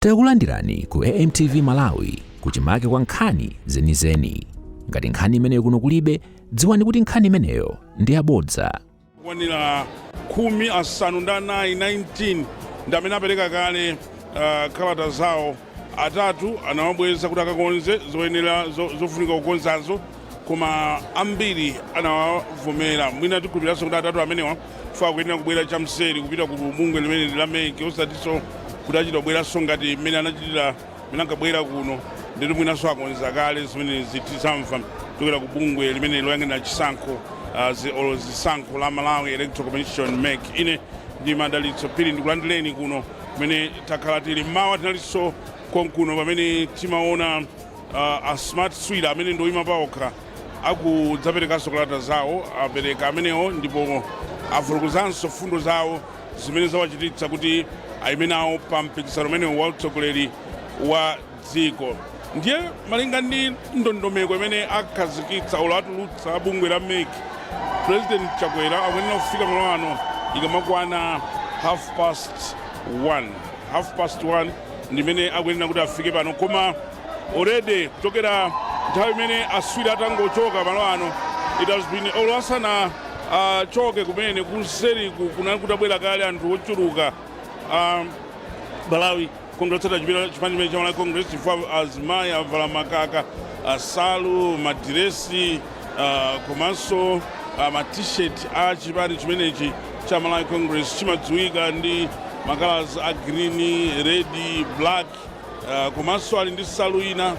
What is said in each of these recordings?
Takulandirani ku AMTV Malawi kuchimake kwa nkhani zenizeni. Ngati nkhani imeneyo kuno kulibe, dziwani kuti nkhani imeneyo ndi yabodza. Kwanira 19 ndamene apereka kale kalata zawo atatu anawabweza kuti akakonze zoyenera zofunika kukonzazo, koma ambiri anawavomera. Mwina tikupiraso kuti atatu amenewa fa kuyenera kubwera chamseri kupita ku bungwe limene la Meki osatiso kuti achita kubweranso ngati mmene anachitira mmene ankabwera kuno, ndito mwinaso akonza kale zimene zitisamva kuchokera ku bungwe limene loyang'anira chisankho zisankho la Malawi Electoral Commission Meki. Ine ndi Madalitso Phiri ndikulandireni kuno kumene takhala tili mmawa. Tinalinso konkuno pamene timaona a smart suite amene ndoyima paokha akudzaperekanso kalata zawo, apereka amenewo ndipo avulukuzanso fundo zawo zimene zawachititsa kuti ayimenawo pa mpikisano umenewo wa utsogoleri wa dziko. Ndiye malinga ndi ndondomeko imene akhazikitsa olatulutsa bungwe la Meki, President Chakwera akuyenera kufika malo ano ikamakwana 1:30 ndimene akuyenera kuti afike pano, koma already kutokera nthawi imene aswiri atangochoka malo ano, it has been olasana choke kumene kuseri kunali kutabwera kale anthu ochuluka Malawi Congress chipani chimene cha Malawi Congress chifukwa azimayi avala makaka asalu madiresi komanso ma-t-shirt a chipani chimenechi cha Malawi Congress chimadziwika ndi makalazi a green, red, black, komanso ali ndi salu ina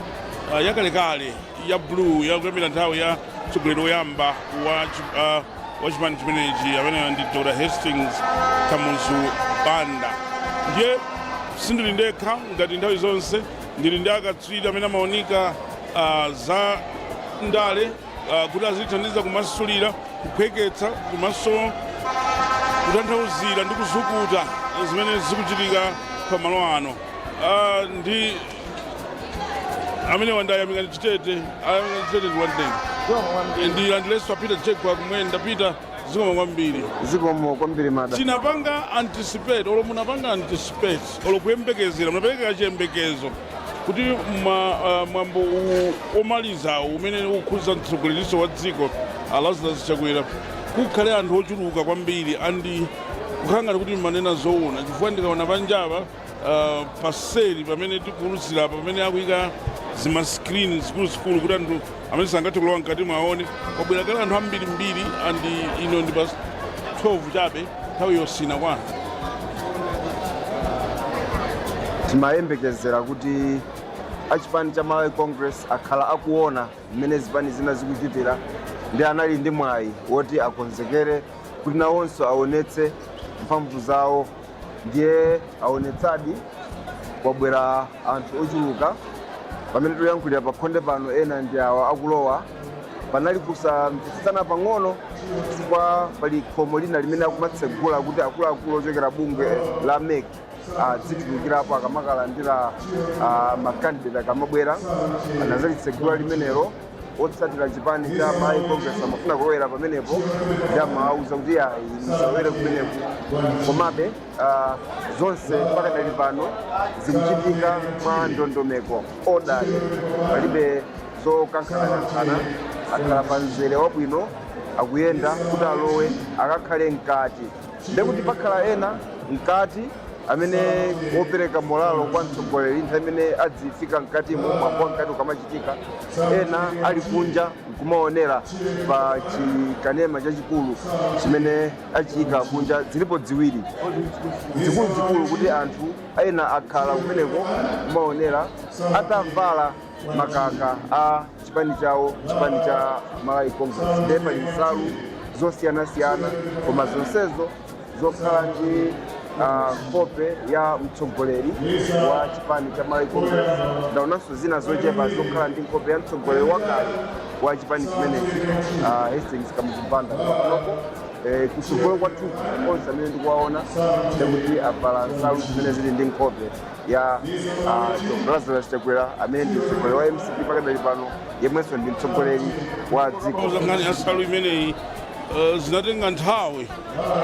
yakalekale ya blue yakuyambira nthawi ya mtsogoleri woyamba wa chipani chimenechi amene ndi Dr. Hastings Kamuzu Banda. Ndiye sindili ndekha ngati nthawi zonse, ndili ndi akatswiri amene amaoneka za ndale kuti azithandiza kumasulira, kuphweketsa, komanso kutanthauzira ndi kuzukuta zimene zikuchitika pa malo ano. Ndi amene wandayamika Chitete ndi wandenge ndilandileso apita chekwa kumwenda pita zikomo kwambiri mada. Tinapanga anticipate olo munapanga anticipate olo kuyembekezera munapereka chiyembekezo kuti mwambo omaliza umene ukhuza mtsogoleriso wa dziko Lazarus Chakwera kukhale anthu ochuluka kwambiri andi kukhanga kuti manena zoona, chifukwa ndikaona panjapa paseri pamene tikulusira pamene akuyika zimaskrini zikuluzikulu kuti anthu amene sangathe kulowa mkati mwaone kwabwera kale anthu ambirimbiri andi ino ndi pa 12 chabe nthawi yosina kwanu. Timayembekezera kuti achipani cha Malawi Congress akhala akuona mmene zipani zina zikuchitira ndi anali ndi mwayi woti akonzekere kuti nawonso aonetse mphamvu zawo. Ndiye aonetsadi kwabwera anthu ochuluka. Pamene toyankhulira pa khonde pano ena ndi awa akulowa, panali kusamvetsetsana pang'ono chifukwa pali khomo lina limene akumatsegula kuti akuluakulu ochokera bungwe la Meki azitulukirapo akamakalandira makandidate akamabwera. Anazalitsegula limenelo otsatira chipani cha Malawi Congress amafuna kulowera pamenepo ndi amawauza kuti musawere kumenepo, komabe zonse pakadali pano zikuchitika mwa ndondomeko odali, palibe zokankhana. Akhala pa mzere wabwino akuyenda kuti alowe akakhale mkati, ndekuti pakhala ena mkati amene wopereka molalo kwa mtsogoleri nthawi imene adzifika mkatimo mwambo mkati ukamachitika. Ena ali kunja kumaonera pa chikanema chachikulu chimene achiyika kunja. Zilipo ziwiri zikuluzikulu kuti anthu ena akhala kumeneko kumaonera atavala makaka a chipani chawo, chipani cha Malawi Congress. Ndiye pali nsalu zosiyanasiyana, koma zonsezo zokhala ndi kope ya mtsogoleri wa chipani cha Malawi Congress. Ndaonanso zina zochepa zokhala ndi kope ya mtsogoleri wakale wa chipani chimenechi Hastings Kamuzu Banda. Panopo kutsogolo kwathu onse amene ndikuwaona ndikuti avala nsalu zimene zili ndi nkhope ya Dr. Lazarus Chakwera amene ndi mtsogoleri wa MCP pakadali pano, yemwenso ndi mtsogoleri wa dziko. Nsalu imeneyi zinatenga nthawi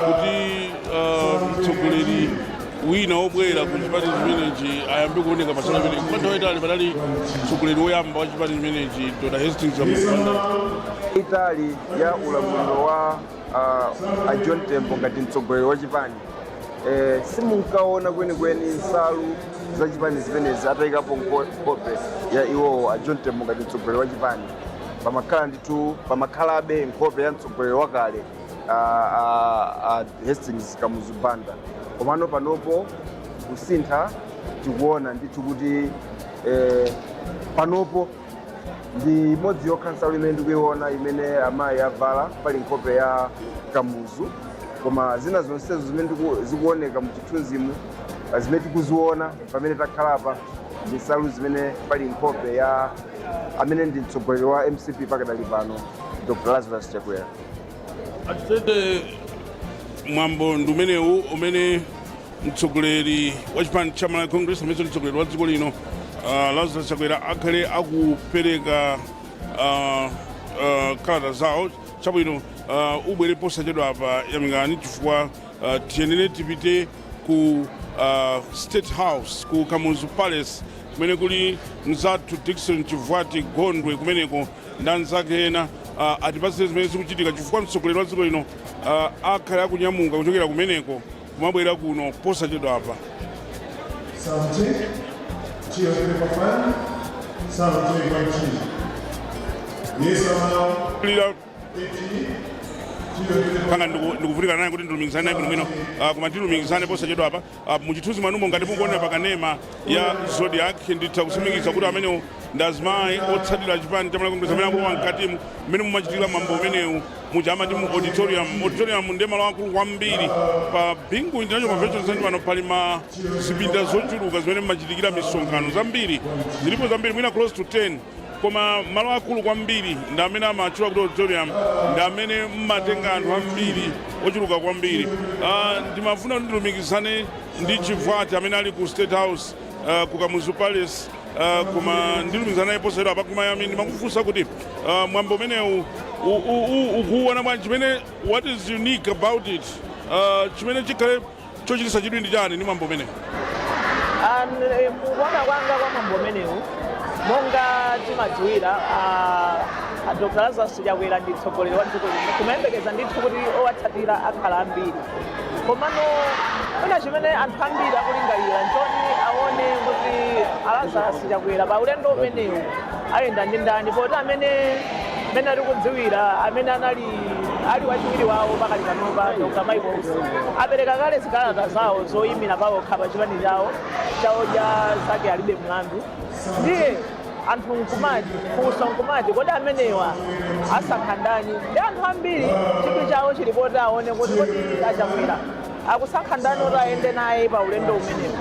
kuti mtsogoleri wina obwera ku chipani chimenechi ayambe kuoneka pasana pene kumathawa itali patali mtsogoleri woyamba wa chipani chimenechi Dr. Hastings Kamuzubanda itali ya ulamuliro wa a John Tembo ngati mtsogoleri wa chipani simunkaona kwenikweni nsalu za chipani zimenezi atayikapo nkhope ya iwowo a John Tembo ngati mtsogoleri wa chipani pamakhala ndithu pamakhalabe nkhope ya mtsogoleri wakale Hastings Kamuzubanda. Komano panopo kusintha tikuona ndithu kuti panopo ndi imodzi yokha nsalu imene ndikuiona imene amayi avala pali nkhope ya Kamuzu, koma zina zonsezo zimene zikuoneka mu chithunzimu zimene tikuziona pamene takhalapa ndi nsalu zimene pali nkhope ya amene ndi mtsogoleri wa MCP pakadali pano Dr. Chakwera. atitete mwambo ndi umenewu umene mtsogoleri wa chipani cha Malawi Congress amene mtsogoleri wa dziko lino Lazarus Chakwera akhale akupereka kalata zawo chabwino ubwere posachedwa apa yamikani chifukwa tiyenere tipite ku State House ku Kamuzu Palace kumene kuli mzathu Dickson Chivwati Gondwe kumeneko ndi anzake ena atipatse zimene zikuchitika chifukwa mtsogoleri wa dziko lino akhale akunyamuka kuchokera kumeneko kumabwera kuno posachedwa apa. Kanga ndikuvutika naye kuti ndilumikizane naye bwino koma tilumikizane posachedwa apa muchithunzi mwanumo ngati mukuonera pakanema ya Zodiac nditha kusimikiza kuti amenewo ndi azimayi otsatira chipani cha Malawi Congress amene akulowa mkatimu mmene mumachitikira mwambo umenewu muja amati mu auditorium ndi malo akulu kwambiri pa Bingu International Convention Center pano pali zipinda zochuluka zimene mumachitikira misonkhano zambiri zilipo zambiri mwina close to 10 koma malo akulu kwambiri ndi amene amatchula kuti auditorium ndi amene mmatenga anthu ambiri ochuluka kwambiri. Ndimafuna kuti ndilumikizane ndi Chivwati amene ali ku State House ku Kamuzu Palace koma ndilumikizana naye posachedwa apa kumayami ndimakufunsa kuti mwambo umenewu ukuona bwanji chimene what is unique about it chimene chikhale chochititsa chidwi ndi chani ndi mwambo umenewu. Kuona kwanga kwa mwambo umenewu monga timadziwira Dr. Lazarus Chakwera ndi mtsogoleri wa dziko lino kumayembekeza ndithu kuti owatsatira akhala ambiri komano kuna chimene anthu ambiri akulingalira nchoti aone kuti Lazarus Chakwera pa ulendo umenewu ayenda ndi ndani poti amene tikudziwira amene ali wachiwiri wawo pakali panopa Dr. Michael apereka kale zikalata zawo zoyimira pawokha pa chipani chawo cha Zake alibe mlandu ndiye anthu nkumati kusa nkumati kodi amenewa asankha ndani ndi anthu ambiri chidwi chawo chilipoti aone kuti Chakwera akusankha ndani oti ayende naye pa ulendo umenewu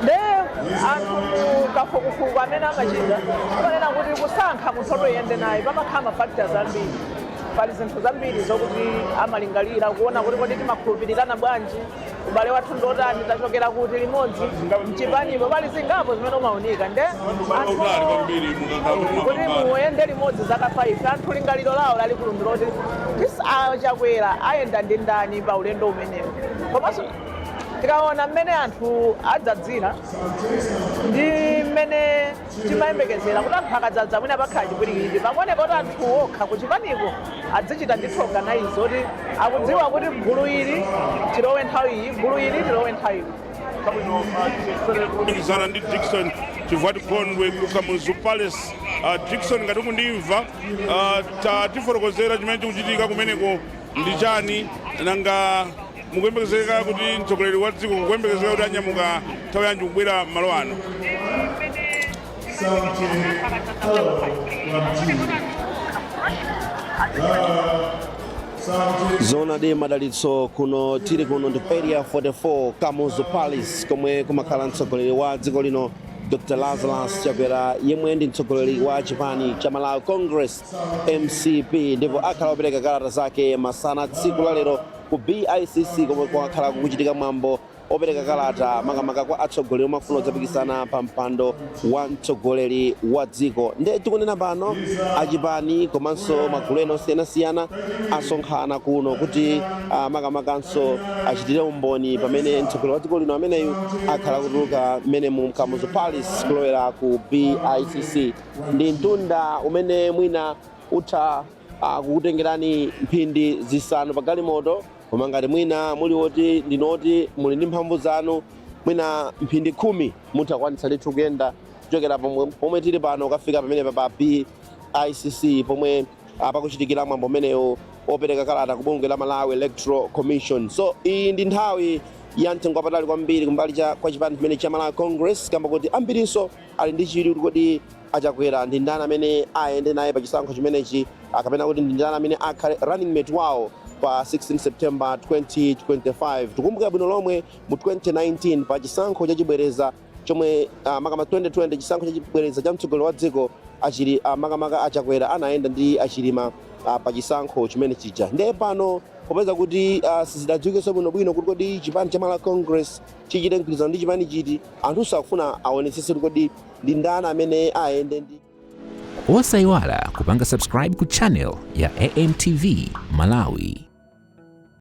nde anthu kafukufuku amene amachita amanena kuti kusankha munthu oyende naye pamakhala mafactors ambiri pali zinthu zambiri zokuti amalingalira kuona kuti kodi timakhulupirirana bwanji ubale wathu ndotani tachokera kuti limodzi mchipanipo pali zingapo zimene umaoneka nde kuti muyende limodzi zaka 5 anthu lingaliro lawo lalikulu ndiloti Chakwera ayenda ndi ndani pa ulendo umenewu komanso tikaona mmene anthu adzadzira ndi mmene timayembekezera kuti anthu akadzadza mwina pakhala chipwirikiti pakuoneka kuti anthu okha kuchipaniko adzichita ndithu organize kuti akudziwa kuti gulu ili tilowe nthawi iyi gulu ili tilowe nthawi iyi. Ndikuzana ndi Dickson Chivwati Gondwe ku Kamuzu Palace. Dickson ngati ukundimva tifotokozera chimene chikuchitika kumeneko ndi chani nanga mukuyembekezeka kuti mtsogoleri wa dziko kuyembekezeka kuti anyamuka nthawi yanji kubwera malo ano. Zona de madalitso kuno tiri kuno ndi area 44 Kamuzu Palace komwe kumakhala mtsogoleri wa dziko lino Dr. Lazarus Chakwera yemwe ndi mtsogoleri wa chipani cha Malawi Congress MCP ndipo akhala opereka kalata zake masana tsiku la lero ku Bicc komwe kwakhala kuchitika mwambo opereka kalata makamaka kwa atsogoleri omafuna kudzapikisana pa mpando wa mtsogoleri wa dziko. Ndiye tikunena pano achipani komanso magulu ena osiyanasiyana asonkhana kuno kuti makamakanso achitire umboni pamene mtsogoleri wa dziko lino ameneyu akhala kutuluka mmene mu Kamuzu Palace kulowera ku Bicc. Ndi mtunda umene mwina utha kukutengerani mphindi zisanu pa galimoto, koma ngati mwina muli woti ndinoti muli ndi mphamvu zanu mwina mphindi 10 mutha kwanitsa lithu kuyenda kuchokera pomwe tili pano kufika pamene pa Bicc pomwe pakuchitikira mwambo umenewu opereka kalata ku bungwe la Malawi Electoral Commission. So iyi ndi nthawi ya mtengo wapatali kwambiri kumbali kwa chipani chimene cha Malawi Congress, kamba kuti ambirinso ali ndi chidwi kuti achakwera ndi ndani amene ayende naye pa chisankho chimenechi, kapena kuti ndi ndani amene akhale running mate wawo pa 16 September 2025. Tukumbuka bwino lomwe mu 2019 pa chisankho chachibwereza chomwe makama 2020 chisankho chachibwereza cha mtsogoleri wa dziko achiri makamaka achakwera anayenda ndi achilima pa chisankho chimene chija. Ndiye pano popeza kuti sizidadziwikenso bwinobwino kuti kodi chipani cha Malawi Congress chichite mgwirizano ndi chipani chiti, anthu sakufuna aonetsetse kuti ndi ndani amene ayende ndi. Osayiwala kupanga subscribe ku channel ya AMTV Malawi.